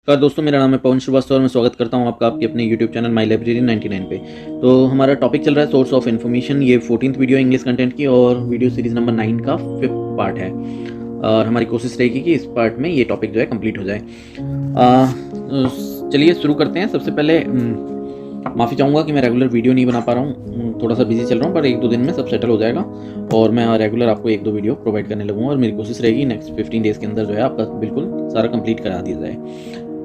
नमस्कार दोस्तों, मेरा नाम है पवन श्रीवास्तव और मैं स्वागत करता हूं आपका आपके अपने YouTube चैनल माई लाइब्रेरी 99 पे। तो हमारा टॉपिक चल रहा है सोर्स ऑफ इन्फॉर्मेशन। ये 14th वीडियो इंग्लिश कंटेंट की और वीडियो सीरीज नंबर 9 का 5th पार्ट है और हमारी कोशिश रहेगी कि इस पार्ट में ये टॉपिक जो है कंप्लीट हो जाए। चलिए शुरू करते हैं। सबसे पहले माफ़ी चाहूँगा कि मैं रेगुलर वीडियो नहीं बना पा रहा हूँ, थोड़ा सा बिजी चल रहा हूँ, पर 1-2 दिन में सब सेटल हो जाएगा और मैं रेगुलर आपको 1-2 वीडियो प्रोवाइड करने लगूँगा और मेरी कोशिश रहेगी नेक्स्ट 15 डेज़ के अंदर जो है आपका बिल्कुल सारा कंप्लीट करा दिया जाए।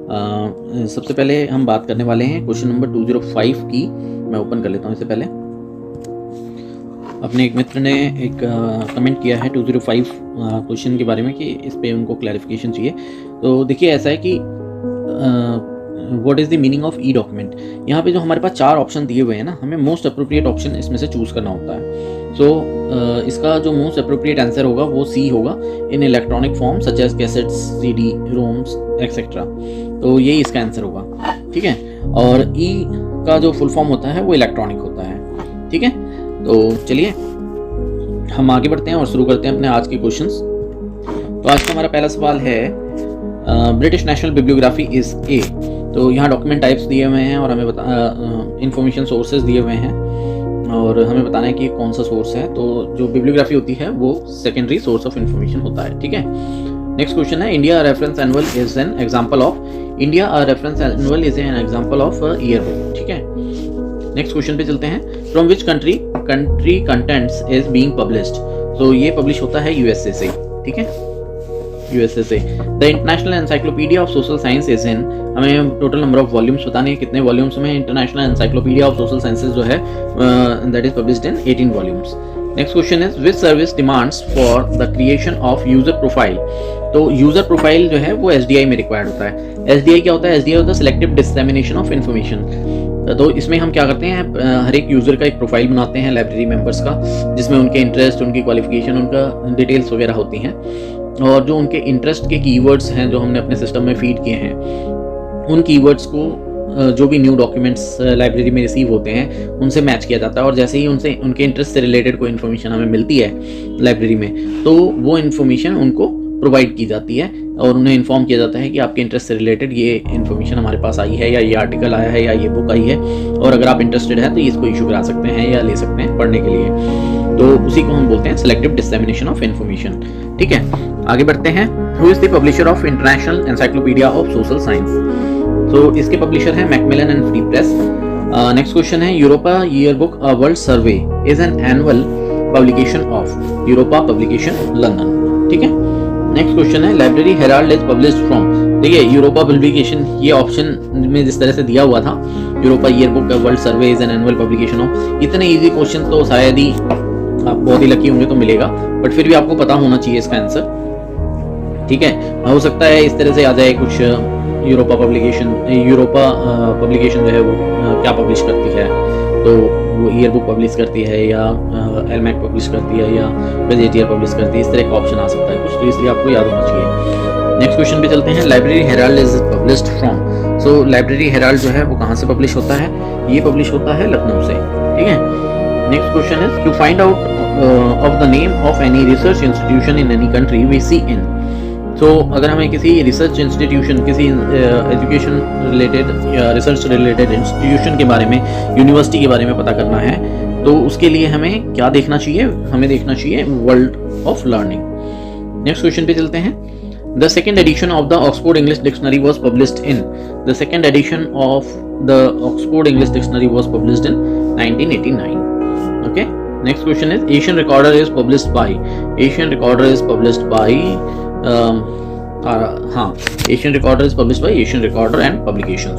सबसे पहले हम बात करने वाले हैं क्वेश्चन नंबर 205 की। मैं ओपन कर लेता हूँ। इससे पहले अपने एक मित्र ने एक कमेंट किया है 205 क्वेश्चन के बारे में कि इस पे उनको क्लैरिफिकेशन चाहिए। तो देखिए, ऐसा है कि what is the meaning of E document. यहाँ पे जो हमारे पास 4 ऑप्शन दिए हुए हैं ना, हमें मोस्ट अप्रोप्रिएट ऑप्शन इसमें से चूज़ करना होता है। इसका जो मोस्ट अप्रोप्रिएट आंसर होगा वो सी होगा, in electronic form such as cassettes, CD, ROMs etcetera. तो यही इसका आंसर होगा, ठीक है। और ई का जो फुल फॉर्म होता है वो इलेक्ट्रॉनिक होता है, ठीक है। तो चलिए हम आगे बढ़ते हैं और शुरू करते हैं अपने आज के क्वेश्चंस। तो आज का हमारा पहला सवाल है British national bibliography is a. तो यहाँ डॉक्यूमेंट टाइप्स दिए हुए हैं और हमें इंफॉर्मेशन सोर्सेज दिए हुए हैं और हमें बताना है कि कौन सा सोर्स है। तो जो बिब्लियोग्राफी होती है वो सेकेंडरी सोर्स ऑफ इंफॉर्मेशन होता है, ठीक है। नेक्स्ट क्वेश्चन है India reference annual is an example of. India reference annual is an example of year book, ठीक है। नेक्स्ट क्वेश्चन पे चलते हैं। From which country contents is being published. तो ये पब्लिश होता है यूएसए से, ठीक है, यूएसए से। The international encyclopaedia of social science is in. हमें टोटल नंबर ऑफ वॉल्यूम्स बताने हैं, कितने वॉल्यूम्स में international encyclopaedia of social sciences जो है that is published in 18 volumes. Next question is which service demands for the creation of user profile. तो user profile जो है वो एसडीआई में रिक्वायर्ड होता है। एसडीआई क्या होता है? एसडीआई होता है सिलेक्टिव डिसेमिनेशन ऑफ इन्फॉर्मेशन। तो इसमें हम क्या करते हैं, हर एक यूजर का एक प्रोफाइल बनाते हैं लाइब्रेरी मेंबर्स का, जिसमें उनके इंटरेस्ट, उनकी क्वालिफिकेशन, उनका डिटेल्स वगैरह होती हैं और जो उनके इंटरेस्ट के कीवर्ड्स हैं जो हमने अपने सिस्टम में फीड किए हैं, उन कीवर्ड्स को जो भी न्यू डॉक्यूमेंट्स लाइब्रेरी में रिसीव होते हैं उनसे मैच किया जाता है और जैसे ही उनसे उनके इंटरेस्ट से रिलेटेड कोई इन्फॉर्मेशन हमें मिलती है लाइब्रेरी में, तो वो इन्फॉर्मेशन उनको प्रोवाइड की जाती है और उन्हें इन्फॉर्म किया जाता है कि आपके इंटरेस्ट से रिलेटेड ये इन्फॉर्मेशन हमारे पास आई है या ये आर्टिकल आया है या ये बुक आई है और अगर आप इंटरेस्टेड हैं तो इसको इशू करा सकते हैं या ले सकते हैं पढ़ने के लिए। तो उसी को हम बोलते हैं सिलेक्टिव डिसेमिनेशन ऑफ इन्फॉर्मेशन, ठीक है। आगे बढ़ते हैं। Who is the publisher of international encyclopaedia of social science. तो इसके पब्लिशर है Macmillan and free press. Next question है Europa year book a world survey is an annual publication of. Europa publication London, ठीक है। Next question है library herald is published from. देखिए, Europa publication ये option में जिस तरह से दिया हुआ था, Europa year book a world survey is an annual publication of. इतने इजी क्वेश्चन तो शायद ही आप बहुत ही लकी होंगे तो मिलेगा, बट फिर भी आपको पता होना चाहिए इसका आंसर, ठीक है। हो सकता है इस तरह से आ जाए कुछ यूरोपा पब्लिकेशन जो है वो क्या पब्लिश करती है, तो वो ईयर बुक पब्लिश करती है या एलमैक पब्लिश करती है या गजेटियर पब्लिश करती है, इस तरह का ऑप्शन आ सकता है कुछ, तो इसलिए आपको याद होना चाहिए। नेक्स्ट क्वेश्चन पे चलते हैं। Library herald is published from. So library Herald जो है वो कहाँ से पब्लिश होता है? ये पब्लिश होता है लखनऊ से, ठीक है। Next question is to find out of the name of any research institution in any country we see in. तो अगर हमें किसी रिसर्च इंस्टीट्यूशन, किसी एजुकेशन रिलेटेड या रिसर्च रिलेटेड इंस्टीट्यूशन के बारे में, यूनिवर्सिटी के बारे में पता करना है, तो उसके लिए हमें क्या देखना चाहिए? हमें देखना चाहिए world of learning. Next question पे चलते हैं। The second edition of the Oxford English dictionary was published in. The second edition of the Oxford English dictionary was published in 1989, okay. Next question is Asian recorder is published by. Asian recorder is published by Asian recorder is published by Asian recorder and publications.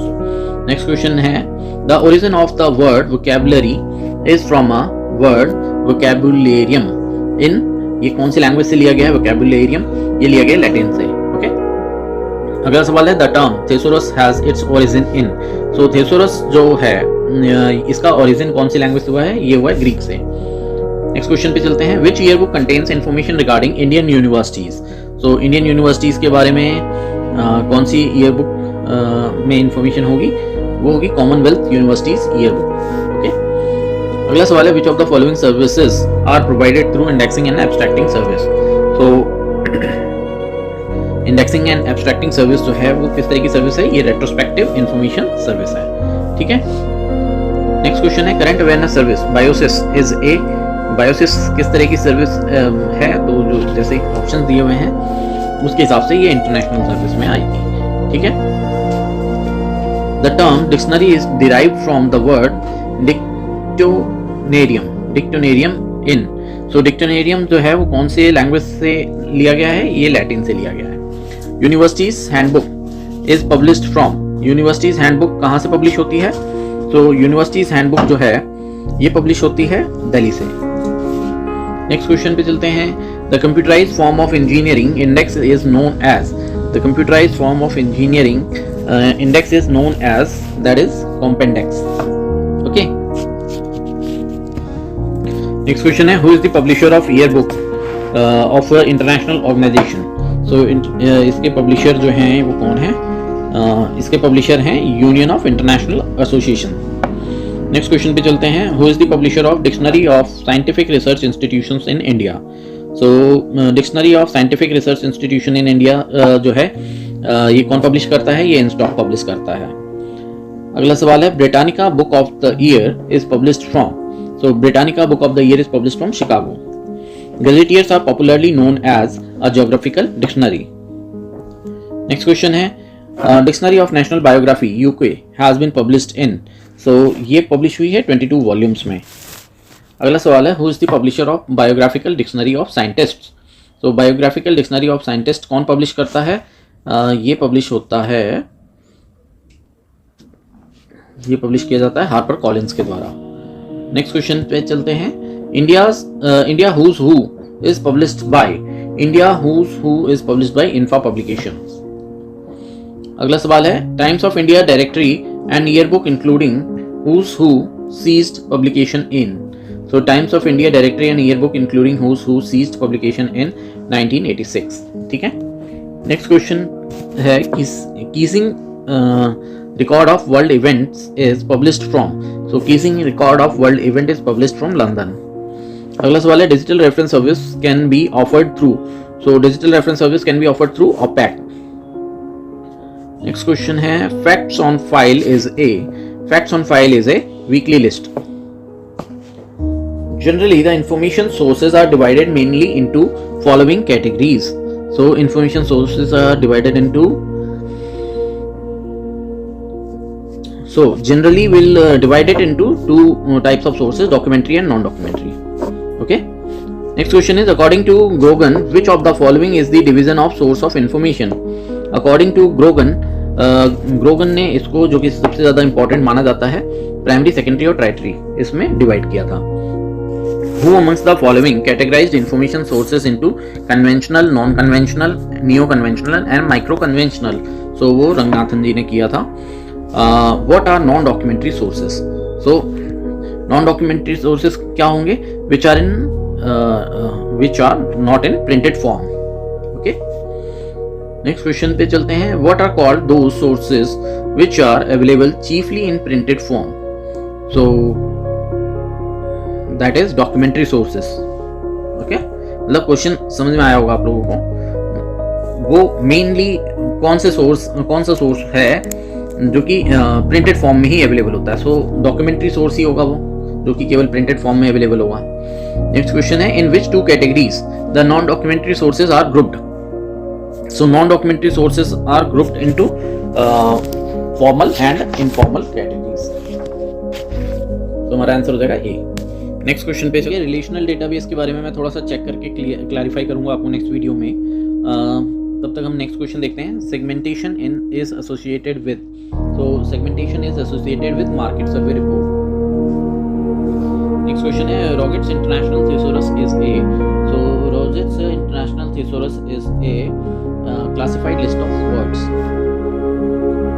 Next question है the origin of the word vocabulary is from a word वोकैबुलेरियम इन। ये कौन सी language से लिया गया है वोकैबुलेरियम? ये लिया गया लैटिन से, ओके। अगला सवाल है the term thesaurus has its origin in. So thesaurus जो है इसका ओरिजिन कौन सी लैंग्वेज से हुआ है? ये हुआ है ग्रीक से। नेक्स्ट क्वेश्चन पे चलते हैं। Which year book contains information regarding Indian universities. So Indian universities के बारे में कौन सी ईयर बुक में इंफॉर्मेशन होगी? वो होगी Commonwealth universities year book, okay. अगला सवाल है which of the following services are provided through indexing and abstracting service. So indexing and abstracting service जो है वो किस तरह की सर्विस है, ये रेट्रोस्पेक्टिव इंफॉर्मेशन सर्विस है, ठीक है। नेक्स्ट क्वेश्चन है current awareness service Biosys is a, Biosys किस तरह की सर्विस है, तो जो जैसे ऑप्शन दिए हुए हैं उसके हिसाब से ये इंटरनेशनल सर्विस में आएगी, ठीक है। The term dictionary is derived from the word dictionarium, dictionarium in, so dictionarium जो है वो कौन से लैंग्वेज से लिया गया है, ये लैटिन से लिया गया है। Universities handbook is published from, universities handbook कहाँ से पब्लिश होती है, तो यूनिवर्सिटीज हैंडबुक जो है ये पब्लिश होती है दिल्ली से। नेक्स्ट क्वेश्चन पे चलते हैं। The computerised form of engineering index is known as, the computerised form of engineering index is known as, that is Compendex, okay. Next question है who is the publisher of year book of international organisation, so इसके publisher जो हैं वो कौन है, इसके publisher हैं union of international association. Next question पे चलते हैं। Who is the publisher of dictionary of scientific research institutions in India, so dictionary of scientific research institution in India जो है ये कौन पब्लिश करता है, ये इंस्टॉक पब्लिश करता है। अगला सवाल है Britannica book of the year is published from, so Britannica book of the year is published from Chicago. Gazetteers are popularly known as a geographical dictionary. Next question है dictionary of national biography UK has been published in, so ये publish हुई है 22 volumes में। अगला सवाल है who is the publisher of biographical dictionary of scientist, so biographical dictionary of scientist कौन publish करता है, ये पब्लिश होता है, ये पब्लिश किया जाता है हार्पर कॉलिंस के द्वारा। नेक्स्ट क्वेश्चन पे चलते हैं। India who's who is published by, India who's who is published by Infa publications. अगला सवाल है Times of India directory and yearbook including who's who ceased publication in, so Times of India directory and yearbook including who's who ceased publication in 1986, ठीक है। Next question है Keesing's record of world events is published from, so Keesing's record of world event is published from London. अगला सवाल है digital reference service can be offered through, so digital reference service can be offered through OPAC। Next question है facts on file is a, facts on file is a weekly list. Generally, the information sources are divided mainly into following categories. So, information sources are divided into. So, generally, we'll divide it into two types of sources: documentary and non-documentary. Okay. Next question is: according to Grogan, which of the following is the division of source of information? According to Grogan, Grogan ने इसको जो कि सबसे ज्यादा important माना जाता है primary, secondary और टर्टियरी, इसमें डिवाइड किया था। Who amongst the following categorized information sources into conventional, non-conventional, neo-conventional and micro-conventional? So वो रंगनाथन जी ने किया था। What are non-documentary sources? So non-documentary sources क्या होंगे? Which are not in printed form. Okay. Next question पे चलते हैं। What are called those sources which are available chiefly in printed form? So that is documentary sources. Okay, मतलब question समझ में आया होगा आप लोगों को। वो मेनली कौन सा सोर्स है जो कि प्रिंटेड फॉर्म में ही अवेलेबल होता है, सो डॉक्यूमेंट्री सोर्स ही होगा वो जो कि केवल प्रिंटेड फॉर्म में अवेलेबल होगा। नेक्स्ट क्वेश्चन है in which two categories the non documentary sources are grouped, so non documentary sources are grouped into formal and informal categories, तो हमारा आंसर हो जाएगा ए। नेक्स्ट क्वेश्चन पे चलिए। रिलेशनल डेटाबेस के बारे में मैं थोड़ा सा चेक करके क्लैरिफाई करूंगा आपको नेक्स्ट वीडियो में। तब तक हम नेक्स्ट क्वेश्चन देखते हैं। Segmentation in is associated with, so segmentation is associated with market survey report. Next question है Roget's international thesaurus is a, so Roget's international thesaurus is a classified list of words.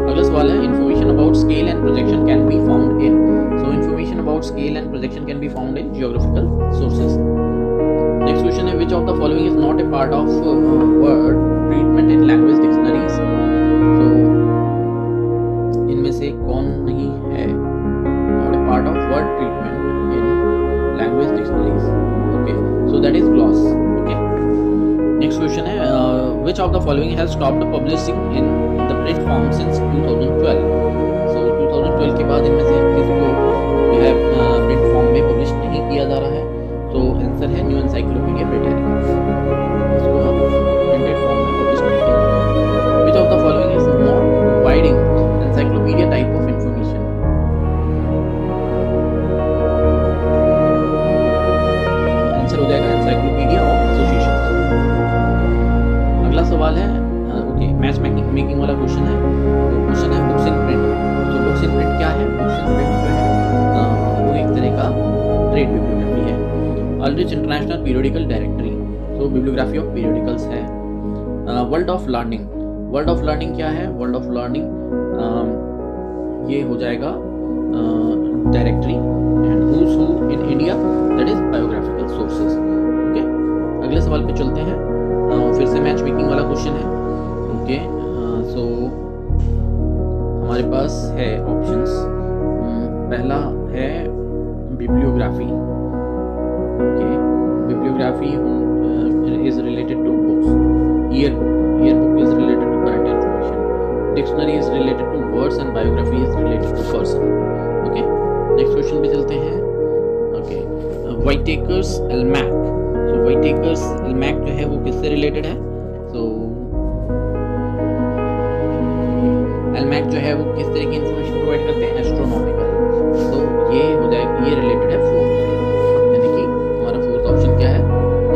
अगला सवाल है information about scale and projection can be found in, so information about scale and projection can be found in geographical sources. Next question है which of the following is not a part of word treatment in language dictionaries, so इनमें से कौन नहीं है not a part of word treatment in language dictionaries? Okay, so that is gloss. Okay, next question है which of the following has stopped publishing in the print form since 2012? So 2012 के बाद इनमें से किसको जो है प्रिंट फॉर्म में publish नहीं किया जा रहा है? तो आंसर है न्यू एनसाइक्लोपीडिया ब्रिटानिका, इसको अब प्रिंटेड फॉर्म में पब्लिश नहीं किया जा रहा है। Which of the following is not providing encyclopedia type of information? Answer हो जाएगा एनसाइक्लोपीडिया ऑफ एसोसिएशंस। अगला सवाल है ओके मैच मेकिंग वाला क्वेश्चन है। तो क्वेश्चन है बुक्स इन प्रिंट। तो बुक्स इन प्रिंट क्या है? बुक्स इन प्रिंट जो है वो एक तरह का ट्रेड बिब्लियोग्राफी है। अल्ड्रिच इंटरनेशनल पीरियोडिकल डायरेक्टरी, तो बिब्लियोग्राफी ऑफ पीरियोडिकल्स है। World of learning, world of learning क्या है? वर्ल्ड ऑफ लर्निंग ये हो जाएगा directory and who's who in India, that is biographical sources. Okay अगले सवाल पे चलते हैं। फिर से मैच मेकिंग वाला क्वेश्चन है। ओके सो हमारे पास है ऑप्शंस। पहला है bibliography. Okay bibliography is related to books. Yearbook is related to current information. Dictionary is related to words and biography is related to person. Okay. Next question पे चलते हैं. Okay. Whitaker's Almanac. So Whitaker's Almanac जो है वो किससे related है? So Almanac जो है वो किस तरह की information provide करते हैं? Astronomical. तो ये हो जाएगा, ये related है fourth से, यानी कि हमारा fourth option क्या है?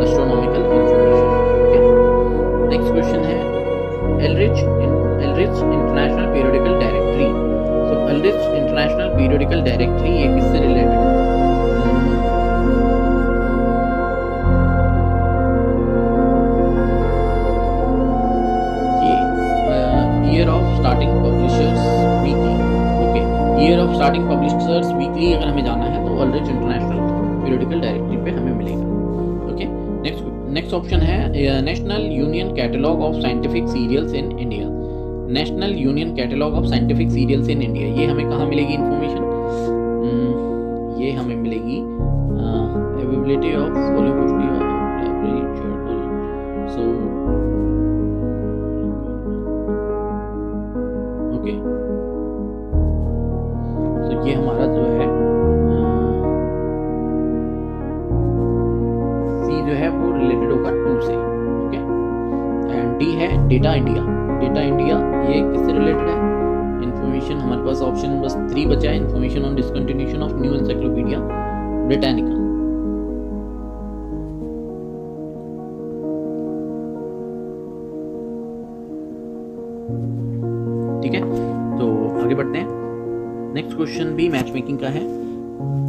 Astronomical information. Okay. Next question है Eldridge International Periodical Directory. So Eldridge International Periodical Directory ये किससे रिलेटेड है? ये Year of Starting Publishers Weekly. Okay, Year of Starting Publishers Weekly अगर हमें जाना है तो Eldridge International Periodical Directory पे हमें मिलेगा। Okay, नेक्स्ट ऑप्शन है national union catalogue of scientific serials in India. National union catalogue of scientific serials in India, ये हमें कहाँ मिलेगी इन्फॉर्मेशन? ये हमें मिलेगी availability of volume 50 of library journal. So okay so ये हमारा जो है जो है वो रिलेटेड होगा 2 से। ओके एंड डी है डेटा इंडिया। डेटा इंडिया ये किससे रिलेटेड है? इंफॉर्मेशन हमारे पास ऑप्शन बस 3 बचा है। Information on discontinuation of new encyclopedia Britannica. ठीक है तो आगे बढ़ते हैं। नेक्स्ट क्वेश्चन भी मैच मेकिंग का है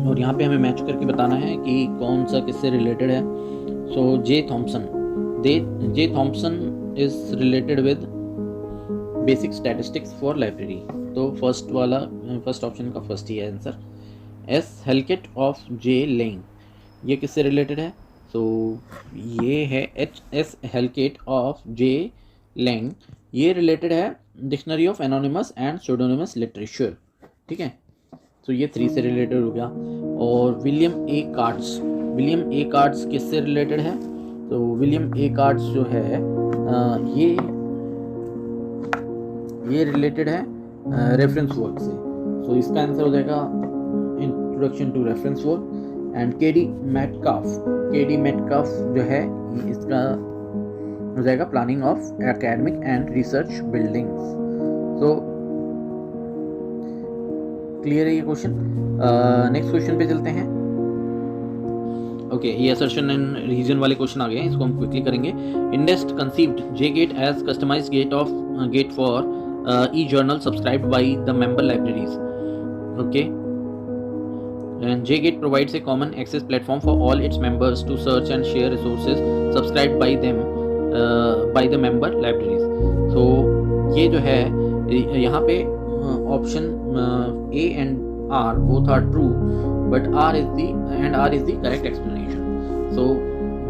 और यहाँ पे हमें मैच करके बताना है कि कौन सा किससे रिलेटेड है। So J. Thompson is related with basic statistics for library. तो फर्स्ट ऑप्शन का फर्स्ट ही है answer. S. Halkett of J. Lang ये किससे रिलेटेड है? तो ये है S. Halkett of J. Lang, ये रिलेटेड है dictionary of anonymous and pseudonymous literature. ठीक है तो ये 3 से रिलेटेड हो गया। और विलियम ए कार्ड्स किससे रिलेटेड है? तो विलियम ए कार्ड्स जो है ये रिलेटेड है रेफरेंस वर्क से। तो इसका आंसर हो जाएगा introduction to reference work. And KD Metcalfe जो है इसका हो जाएगा planning of academic and research buildings. तो क्लियर है ये क्वेश्चन। नेक्स्ट क्वेश्चन पे चलते हैं। ओके ये असर्शन एंड रीजन वाले क्वेश्चन आ गए हैं, इसको हम क्विकली करेंगे। INDEST conceived J gate as customised gate for e journal subscribed by the member libraries. Okay and JGate provides a common access platform for all its members to search and share resources subscribed by them by the member libraries. So ये जो है यहाँ पे option A and R both are true, but R is the correct explanation. So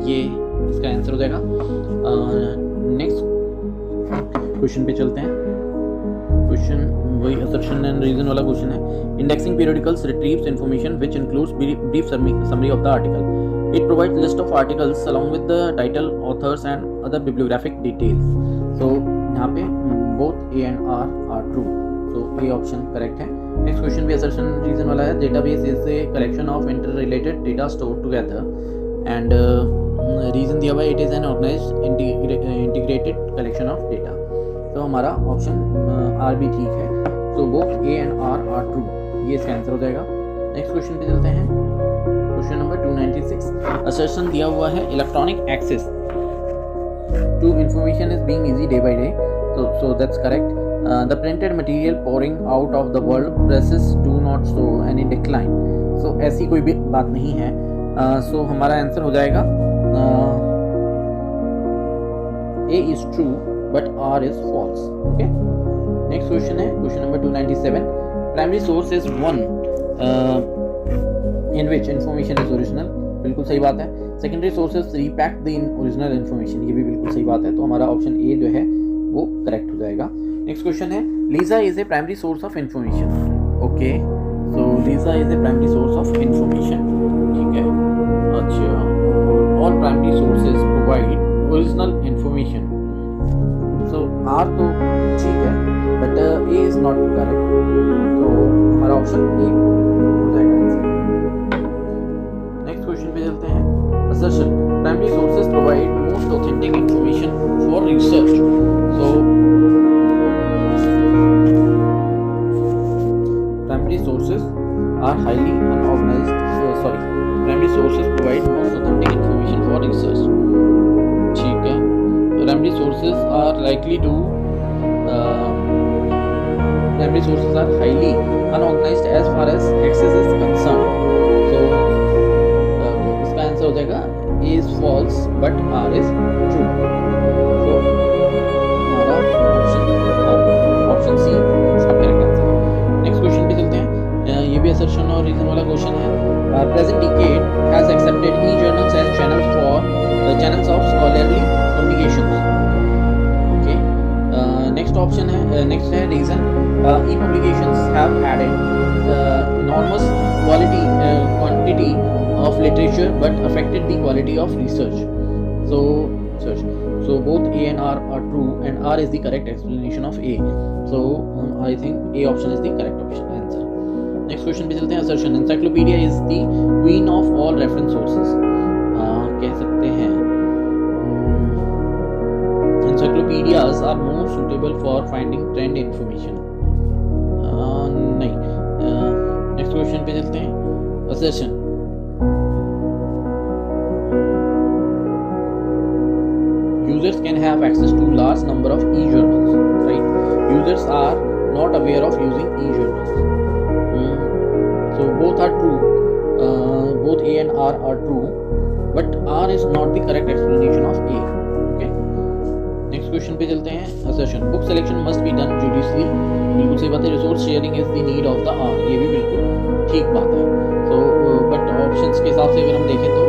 ये इसका answer हो जाएगा। Next question पे चलते हैं। क्वेश्चन वही assertion and reason वाला क्वेश्चन है। Indexing periodicals retrieves information which includes brief summary of the article. It provides list of articles along with the title, authors and other bibliographic details. So यहाँ पे both A and R true, so A option correct है। Next question भी assertion reason वाला है। Database is a collection of inter related data store together and reason दिया हुआ है it is an organised integrated collection of data. तो हमारा option R भी ठीक है। So both A and R true, ये इसका आंसर हो जाएगा। नेक्स्ट क्वेश्चन पे चलते हैं। क्वेश्चन नंबर 296 असर्शन दिया हुआ है electronic access to information is being easy day by day, so that's correct. The printed material pouring out of the world presses do not show any decline. So ऐसी कोई भी बात नहीं है। So हमारा आंसर हो जाएगा A is true but R is false. Okay. Next question है question number 297. Primary source is one in which information is original. बिल्कुल सही बात है। Secondary sources repack the original information. ये भी बिल्कुल सही बात है। तो हमारा ऑप्शन A जो है वो करेक्ट हो जाएगा। नेक्स्ट क्वेश्चन है LISA is a primary source of information. Okay, so LISA is a primary source of information, ठीक है। अच्छा, all primary sources provide original information. So R तो ठीक है but A is not correct, तो हमारा option A हो जाएगा आंसर। नेक्स्ट क्वेश्चन पे चलते हैं। Assertion primary sources provide most authentic information for research. So primary sources are highly unorganized. Primary sources provide most authentic information for research. ठीक है, primary sources are likely to primary sources are highly unorganized as far as access is concerned. So इसका answer हो जाएगा A is false but R is true. So हमारा option C इसका correct answer है। Next question पे चलते हैं। ये भी असर्शन और रीजन वाला क्वेश्चन है। Present decade has accepted E journals as channels for channels of scholarly communications. Okay, next option है, नेक्स्ट है reason E publications have added enormous quantity of literature but affected the quality of research. So both A and R are true and R is the correct explanation of A. So I think A option is the correct option answer. Next question पे चलते हैं। Assertion encyclopedia is the queen of all reference sources. कह सकते हैं encyclopedias are more suitable for finding trend information. नहीं। Next question पे चलते हैं। Assertion users can have access to large number of e-journals, right? Users are not aware of using e-journals. So both are true. Both A and R are true, but R is not the correct explanation of A. Okay. Next question पे चलते हैं। Assertion book selection must be done judiciously. बिल्कुल सही बात है। Resource sharing is the need of the R. ये भी बिल्कुल ठीक बात है। So but options के हिसाब से अगर हम देखें तो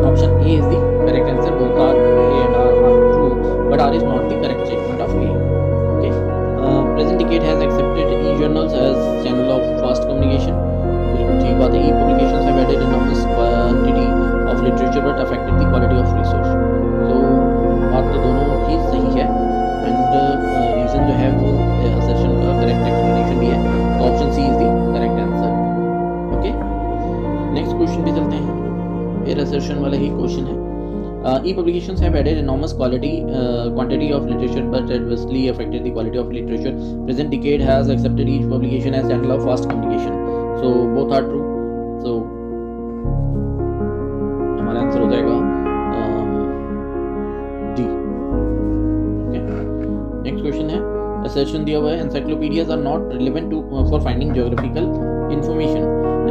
option A is the correct answer. Both are A and R are true, but R is not the correct statement of A. Okay. Present decade has accepted e-journals as channel of fast communication. बिल्कुल ठीक बात है। E-publications have added enormous quantity of literature but affected the quality of research. So बात तो दोनों ही सही है and reason जो है वो assertion का correct explanation भी है। तो option C is the correct answer. Okay. Next question पे चलते हैं। फिर assertion वाला ही क्वेश्चन है। E-publications have added enormous quantity of literature but adversely affected the quality of literature. Present decade has accepted each publication as channel of fast communication. So both are true. So हमारा answer हो जाएगा D. Okay. Next question है। Assertion दिया हुआ है encyclopedias are not relevant for finding geographical information.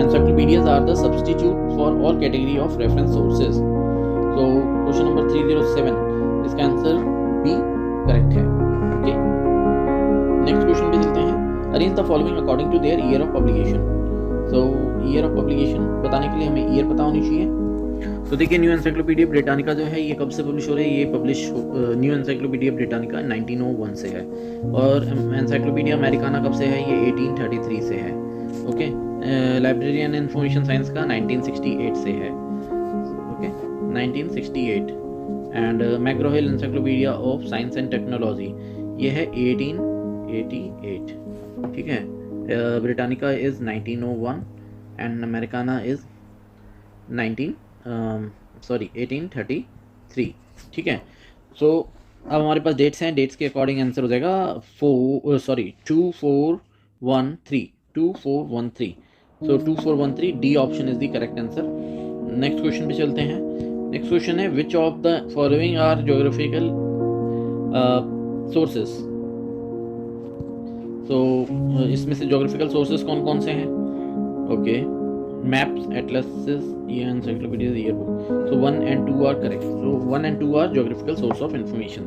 Encyclopedias are the substitute for all category of reference sources. So question number 307 इसका answer B correct है। Okay. Next question पे चलते हैं। Arrange the following according to their year of publication. So year of publication बताने के लिए हमें year पता होनी चाहिए। तो देखिए न्यू एनसाइक्लोपीडिया ब्रिटानिका जो है ये कब से पब्लिश हो रहा है? ये पब्लिश न्यू एनसाइक्लोपीडिया ब्रिटानिका 1901 से है और एनसाइक्लोपीडिया अमेरिकाना कब से है? ये 1833 से है। Okay, library and information science का 1968 से है। Okay, 1968 and McGraw Hill encyclopaedia of science and technology ये है 1888, ठीक है। Britannica is 1901 and Americana is 1833, ठीक है। सो अब हमारे पास डेट्स हैं, डेट्स के अकॉर्डिंग आंसर हो जाएगा 2413। So 2413 D option is the correct answer. Next question पे चलते हैं। नेक्स्ट क्वेश्चन है which of the following are geographical sources. So इसमें से ज्योग्राफिकल सोर्सेस कौन कौन से हैं? Okay, maps, atlases, encyclopaedia, yearbook. So 1 and 2 are correct. So 1 and 2 are geographical source of information.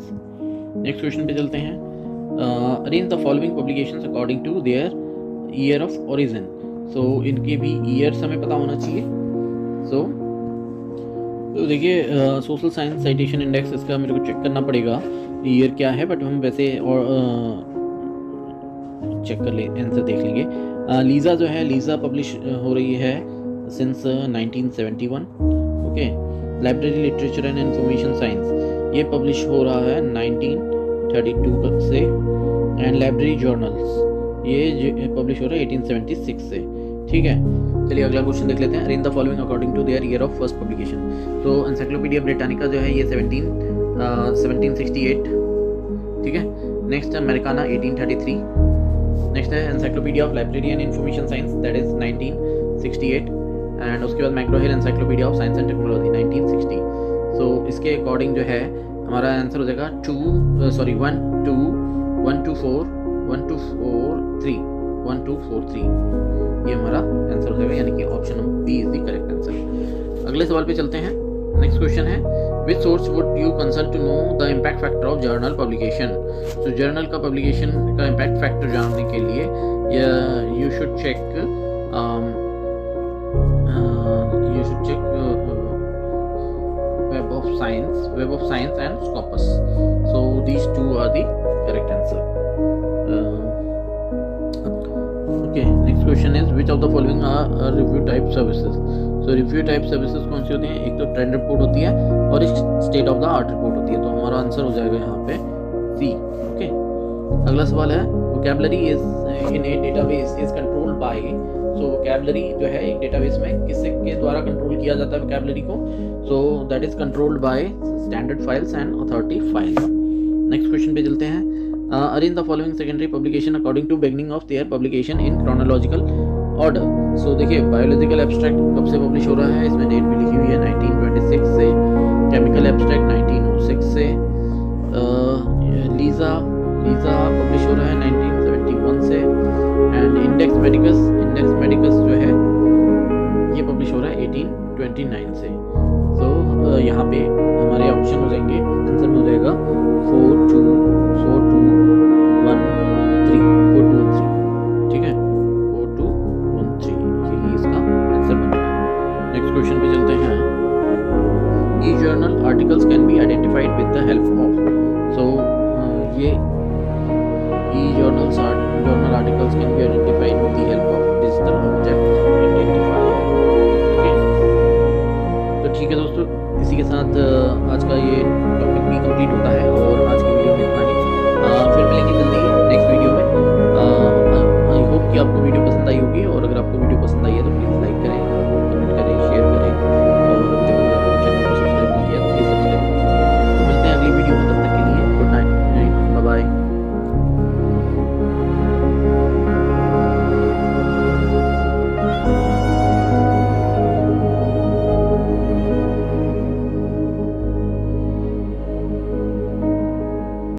Next question पे चलते हैं। Arrange the following publications according to their year of origin. So इनके भी years हमें पता होना चाहिए। सो तो देखिए सोशल साइंस साइटेशन इंडेक्स, इसका मेरे को चेक करना पड़ेगा ईयर क्या है, बट हम वैसे और चेक कर ले, आंसर देख लेंगे। लीज़ा जो है, लीज़ा पब्लिश हो रही है since 1971, okay. Library literature and information science ये पब्लिश हो रहा है 1932 से। एंड लाइब्रेरी जर्नल्स ये पब्लिश हो रहा है 1876 से, ठीक है। चलिए अगला क्वेश्चन देख लेते हैं। Arrange the following according to their year of first publication. तो एनसाइक्लोपीडिया ब्रिटानिका जो है ये 1768, ठीक है। Next Americana 1833। नेक्स्ट है encyclopaedia of library and information science, that is 1968। And उसके बाद McGraw Hill encyclopaedia of science and technology 1960। So इसके अकॉर्डिंग जो है हमारा आंसर हो जाएगा 1 2 4 1 2 4 3, ये हमारा आंसर हो जाएगा, यानी कि option number B is the correct answer. अगले सवाल पे चलते हैं। नेक्स्ट क्वेश्चन है which source would you consult to know the impact factor of journal publication. तो जर्नल का पब्लिकेशन का इम्पैक्ट फैक्टर जानने के लिए you should check Web of Science and Scopus. So these two are the correct answer. Okay, next question is which of the following are review type services. So review type services कौन सी होती हैं? एक तो trend report होती है और एक state of the art report होती है। तो हमारा आंसर हो जाएगा यहाँ पे सी, ओके। अगला सवाल है vocabulary is in a database is controlled by। So vocabulary जो है एक डेटाबेस में किसके द्वारा कंट्रोल किया जाता है वोकैबलरी को? So that is controlled by standard files and authority files. Next question पे चलते हैं। Arrange the following secondary publication according to beginning of their publication in chronological order. So देखिए बायोलॉजिकल एब्स्ट्रैक्ट कब से पब्लिश हो रहा है, इसमें डेट भी लिखी हुई है 1926 से। केमिकल एब्स्ट्रैक्ट 1906 से। लीज़ा पब्लिश हो रहा है 1971 से। एंड इंडेक्स मेडिकस जो है ये पब्लिश हो रहा है 1829 से।